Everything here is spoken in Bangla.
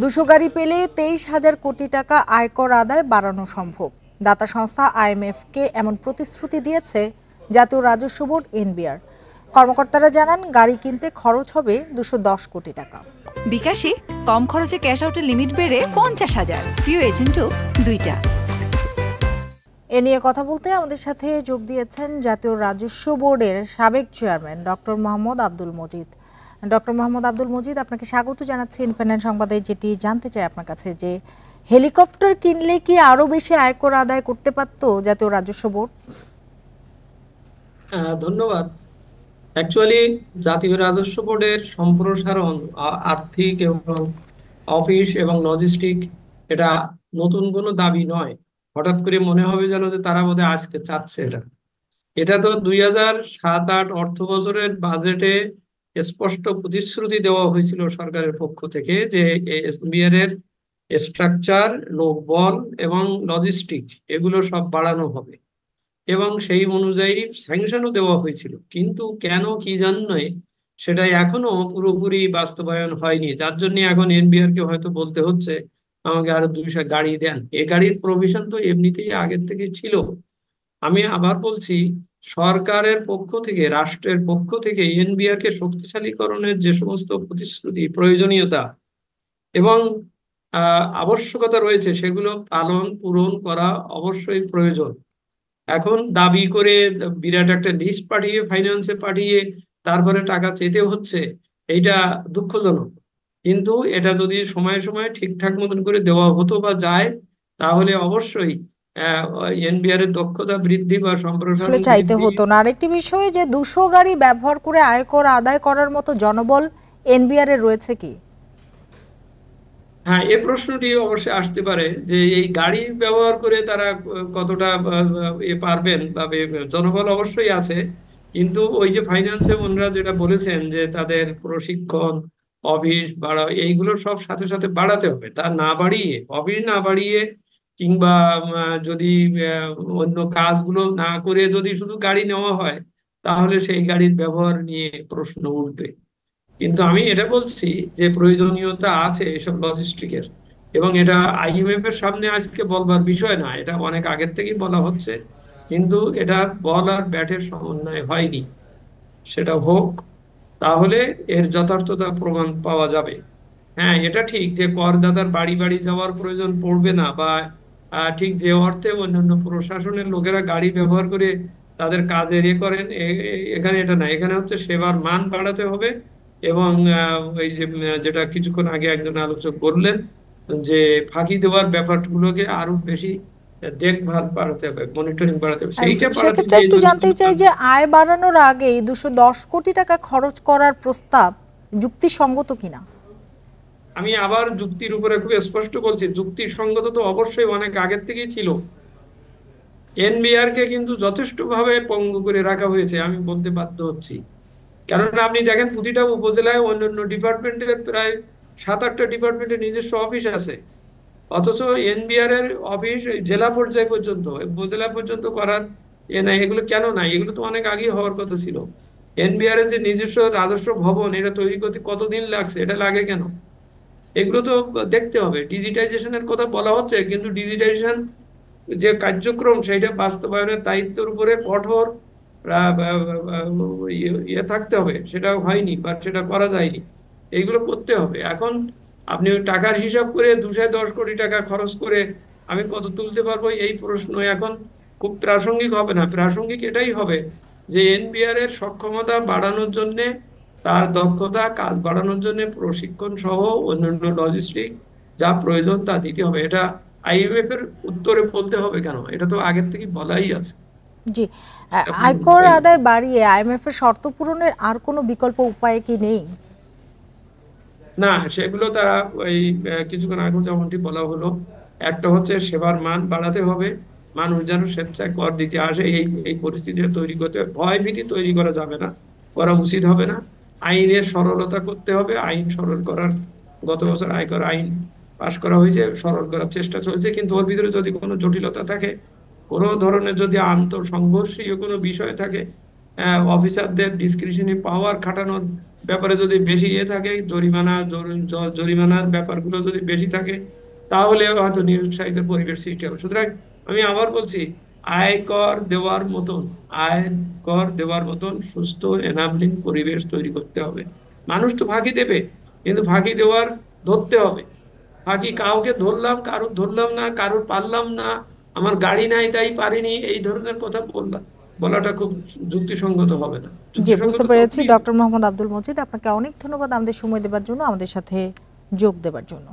200 গাড়ি পেলে 23,000 কোটি টাকা আয়কর আদায় বাড়ানো সম্ভব। দাতা সংস্থা আইএমএফকে এমন প্রতিশ্রুতি দিয়েছে জাতীয় রাজস্ব বোর্ড এনবিআর। কর্মকর্তারা জানান গাড়ি কিনতে খরচ হবে 210 কোটি টাকা। বিকাশে কম খরচে ক্যাশ আউটের লিমিট বেড়ে 50,000, প্রিয় এজেন্টও 2টা। এ নিয়ে কথা বলতে আমাদের সাথে যোগ দিয়েছেন জাতীয় রাজস্ব বোর্ডের সাবেক chairman doctor Mohammad Abdul Majid. Doctor Mohammad Abdul Majid, আপনাকে স্বাগত জানাচ্ছি ইন্ডিপেন্ডেন্ট সংবাদে। যেটি জানতে চাই আপনার কাছে যে হেলিকপ্টার কিনলে কি আরো বেশি আয়কর আদায় করতে পারতো জাতীয় রাজস্ব বোর্ড? ধন্যবাদ। অ্যাকচুয়ালি জাতীয় রাজস্ব বোর্ডের সম্প্রসারণ আর্থিক এবং অফিস এবং লজিস্টিক এটা নতুন কোনো দাবি নয়। হঠাৎ করে মনে হবে যেন যে তারা বোধহয় আজকে চাচ্ছে এটা তো 2007-08 অর্থ বছরের বাজেটে স্পষ্ট প্রতিশ্রুতি দেওয়া হয়েছিল সরকারের পক্ষ থেকে যে এসবিআর এর স্ট্রাকচার, লোকবল এবং লজিস্টিক এগুলো সব বাড়ানো হবে এবং সেই অনুযায়ী স্যাংশনও দেওয়া হয়েছিল। কিন্তু কেন কি জন্যই সেটা এখনো পুরোপুরি বাস্তবায়ন হয়নি, যার জন্য এখন এনবিআর কে হয়তো বলতে হচ্ছে আমাকে আরো 200 গাড়ি দেন। এই গাড়ির প্রভিশন তো এমনিতেই আগের থেকে ছিল। আমি আবার বলছি, সরকারের পক্ষ থেকে, রাষ্ট্রের পক্ষ থেকে এনবিআর কে শক্তিশালীকরণের যে সমস্ত প্রতিশ্রুতি, প্রয়োজনীয়তা এবং আবশ্যকতা রয়েছে সেগুলো পূরণ করা অবশ্যই প্রয়োজন। এখন দাবি করে বিরাট একটা লিস্ট পাঠিয়ে, ফাইন্যান্সে পাঠিয়ে তারপরে টাকা চেতে হচ্ছে, এইটা দুঃখজনক। কিন্তু এটা যদি সময়ে সময়ে ঠিকঠাক মতন করে দেওয়া হতো বা যায়, তাহলে অবশ্যই এনবিআর এর দক্ষতা বৃদ্ধি বা সম্প্রসারণ চাইতে হতো না। আরেকটি বিষয় যে 200 গাড়ি ব্যবহার করে আয়কর আদায় করার মতো জনবল এনবিআর এর রয়েছে কি? হ্যাঁ, এই প্রশ্নটি অবশ্যই আসতে পারে যে এই গাড়ি ব্যবহার করে তারা কতটা পারবেন বা জনবল অবশ্যই আছে। কিন্তু ওই যে ফাইন্যান্সে ওনারা যেটা বলেছেন যে তাদের প্রশিক্ষণ, অফিস বাড়া, এইগুলো সব সাথে সাথে বাড়াতে হবে। তা না বাড়িয়ে, অফিস না বাড়িয়ে কিংবা যদি অন্য কাজগুলো না করে যদি শুধু গাড়ি নেওয়া হয়, তাহলে সেই গাড়ির ব্যবহার নিয়ে প্রশ্ন উঠবে। কিন্তু আমি এটা বলছি যে প্রয়োজনীয়তা আছে এসব লজিস্টিকের, এবং এটা আইএমএফ এর সামনে আজকে বলবার বিষয় না, এটা অনেক আগের থেকেই বলা হচ্ছে। কিন্তু এটা বল আর ব্যাটের সমন্বয় হয়নি। সেটা হোক, তাহলে এর যথার্থতা প্রমাণ পাওয়া যাবে। হ্যাঁ, এটা ঠিক যে করদাতার বাড়ি বাড়ি যাওয়ার প্রয়োজন পড়বে না, বা ঠিক যে অর্থে অন্যান্য প্রশাসনের লোকেরা গাড়ি ব্যবহার করে তাদের কাজের করেন, এখানে এটা না। এখানে হচ্ছে সেবার মান বাড়াতে হবে এবং ওই যে যেটা কিছুক্ষণ আগে একজন আলোচক বললেন যে ফাঁকি দেওয়ার ব্যাপারগুলোকে আরো বেশি দেখভাল বাড়াতে হবে, মনিটরিং বাড়াতে হবে। সেক্ষেত্রে একটু জানতে চাই যে আয় বাড়ানোর আগে 210 কোটি টাকা খরচ করার প্রস্তাব যুক্তিসঙ্গত কিনা? আমি আবার যুক্তির উপরে খুব স্পষ্ট বলছি, যুক্তিসঙ্গত তো অবশ্যই অনেক আগের থেকেই ছিল। এনবিআর কে কিন্তু যথেষ্ট ভাবে পঙ্গু করে রাখা হয়েছে, আমি বলতে বাধ্য হচ্ছি। কারণ আপনি দেখেন প্রতিটা উপজেলায় অন্যান্য ডিপার্টমেন্টের প্রায় 7-8টা ডিপার্টমেন্টের নিজস্ব অফিস আছে, অথচ এনবিআর এর অফিস জেলা পর্যায় পর্যন্ত, উপজেলা পর্যন্ত করার নাই। এগুলো কেন নাই? এগুলো তো অনেক আগেই হওয়ার কথা ছিল। এনবিআর এর যে নিজস্ব রাজস্ব ভবন, এটা তৈরি করতে কতদিন লাগছে? এটা লাগে কেন? এগুলো তো দেখতে হবে। ডিজিটাইজেশনের কথা বলা হচ্ছে, কিন্তু ডিজিটাইজেশন যে কার্যক্রম সেটা বাস্তবায়নের দায়িত্বের উপরে কঠোর ইয়ে থাকতে হবে, সেটা হয়নি বা সেটা করা যায়নি। এইগুলো করতে হবে। এখন আপনি টাকার হিসাব করে 210 কোটি টাকা খরচ করে আমি কত তুলতে পারবো, এই প্রশ্ন এখন খুব প্রাসঙ্গিক হবে না। প্রাসঙ্গিক এটাই হবে যে এনবিআর এর সক্ষমতা বাড়ানোর জন্য, তার দক্ষতা, কাজ বাড়ানোর জন্য প্রশিক্ষণ সহ অন্যান্য লজিস্টিক যা প্রয়োজন তা দিতে হবে। এটা আইএমএফ এর উত্তরে বলতে হবে কেন? এটা তো আগের থেকে বলাই আছে। জি, আয়কর আদায় বাড়িয়ে আইএমএফ এর শর্ত পূরণের আর কোনো বিকল্প উপায় কি নেই? না, সেগুলো তা ওই কিছুক্ষণ আগে যেমনটি বলা হলো, একটা হচ্ছে সেবার মান বাড়াতে হবে, মানুষ যেন স্বেচ্ছায় কর দিতে আসে, এই পরিস্থিতিটা তৈরি করতে হবে। ভয় ভীতি তৈরি করা যাবে না, করা উচিত হবে না। আইনের সরলতা করতে হবে, আইন সরল করার, গত বছর আয়কর আইন পাশ করা হয়েছে, সরল করার চেষ্টা চলছে। কিন্তু ওর ভিতরে যদি কোনো জটিলতা থাকে, কোনো ধরনের যদি আন্তঃসংঘর্ষীয় কোনো বিষয় থাকে, অফিসারদের ডিসক্রিশনারি পাওয়ার খাটানোর ব্যাপারে যদি বেশি থাকে, জরিমানার ব্যাপারগুলো যদি বেশি থাকে, তাহলে হয়তো নিরুৎসাহিত পরিবেশ সৃষ্টি হবে। সুতরাং আমি আবার বলছি, আয়কর দেওয়ার মতন আয়কর দেওয়ার মতন সুস্থ এনাবলিং পরিবেশ তৈরি করতে হবে। মানুষ তো ফাঁকি দেবে, কিন্তু ফাঁকি দেওয়ার ধরতে হবে। ফাঁকি কাউকে ধরলাম, কারোর ধরলাম না, কারোর পারলাম না, আমার গাড়ি নাই তাই পারিনি, এই ধরনের কথা বলাটা খুব যুক্তিসঙ্গত হবে না। জি, যুক্তিসঙ্গত বুঝতে পেরেছি। তখনই হবে। ডক্টর মোহাম্মদ আব্দুল মজিদ, আপনাকে অনেক ধন্যবাদ আমাদের সময় দেওয়ার জন্য, আমাদের সাথে যোগ দেওয়ার জন্য।